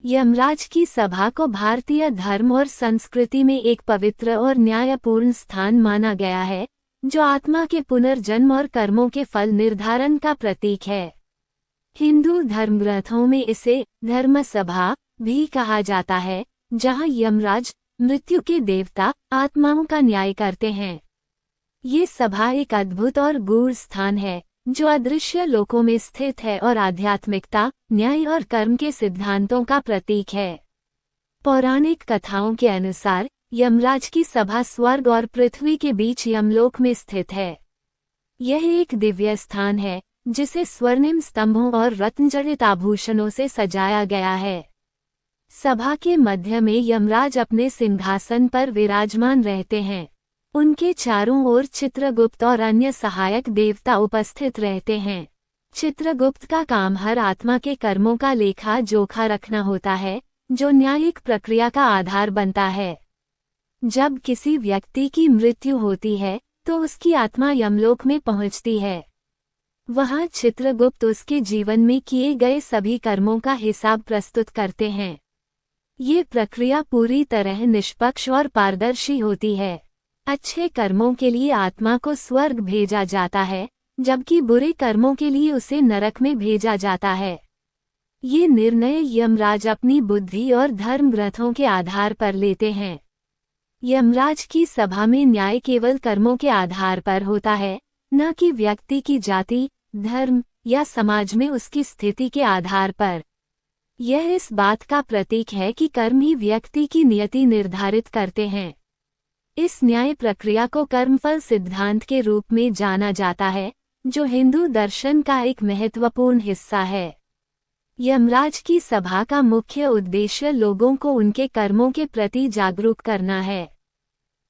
यमराज की सभा को भारतीय धर्म और संस्कृति में एक पवित्र और न्यायपूर्ण स्थान माना गया है, जो आत्मा के पुनर्जन्म और कर्मों के फल निर्धारण का प्रतीक है। हिंदू धर्मग्रंथों में इसे धर्मसभा भी कहा जाता है, जहां यमराज मृत्यु के देवता आत्माओं का न्याय करते हैं। ये सभा एक अद्भुत और गूढ़ स्थान है, जो अदृश्य लोकों में स्थित है और आध्यात्मिकता, न्याय और कर्म के सिद्धांतों का प्रतीक है। पौराणिक कथाओं के अनुसार यमराज की सभा स्वर्ग और पृथ्वी के बीच यमलोक में स्थित है। यह एक दिव्य स्थान है, जिसे स्वर्णिम स्तंभों और रत्नजड़ित आभूषणों से सजाया गया है। सभा के मध्य में यमराज अपने सिंहासन पर विराजमान रहते हैं। उनके चारों ओर चित्रगुप्त और अन्य सहायक देवता उपस्थित रहते हैं। चित्रगुप्त का काम हर आत्मा के कर्मों का लेखा जोखा रखना होता है, जो न्यायिक प्रक्रिया का आधार बनता है। जब किसी व्यक्ति की मृत्यु होती है, तो उसकी आत्मा यमलोक में पहुंचती है। वहां चित्रगुप्त उसके जीवन में किए गए सभी कर्मों का हिसाब प्रस्तुत करते हैं। ये प्रक्रिया पूरी तरह निष्पक्ष और पारदर्शी होती है। अच्छे कर्मों के लिए आत्मा को स्वर्ग भेजा जाता है, जबकि बुरे कर्मों के लिए उसे नरक में भेजा जाता है। ये निर्णय यमराज अपनी बुद्धि और धर्म ग्रंथों के आधार पर लेते हैं। यमराज की सभा में न्याय केवल कर्मों के आधार पर होता है, न कि व्यक्ति की जाति, धर्म या समाज में उसकी स्थिति के आधार पर। यह इस बात का प्रतीक है कि कर्म ही व्यक्ति की नियति निर्धारित करते हैं। इस न्याय प्रक्रिया को कर्मफल सिद्धांत के रूप में जाना जाता है, जो हिंदू दर्शन का एक महत्वपूर्ण हिस्सा है। यमराज की सभा का मुख्य उद्देश्य लोगों को उनके कर्मों के प्रति जागरूक करना है।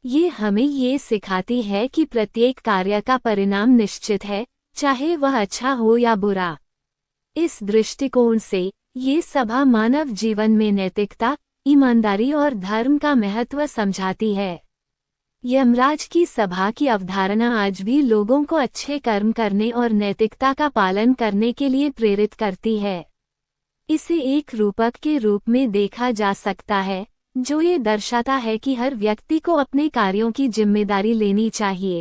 ये हमें ये सिखाती है कि प्रत्येक कार्य का परिणाम निश्चित है, चाहे वह अच्छा हो या बुरा। इस दृष्टिकोण से ये सभा मानव जीवन में नैतिकता, ईमानदारी और धर्म का महत्व समझाती है। यमराज की सभा की अवधारणा आज भी लोगों को अच्छे कर्म करने और नैतिकता का पालन करने के लिए प्रेरित करती है। इसे एक रूपक के रूप में देखा जा सकता है, जो ये दर्शाता है कि हर व्यक्ति को अपने कार्यों की जिम्मेदारी लेनी चाहिए।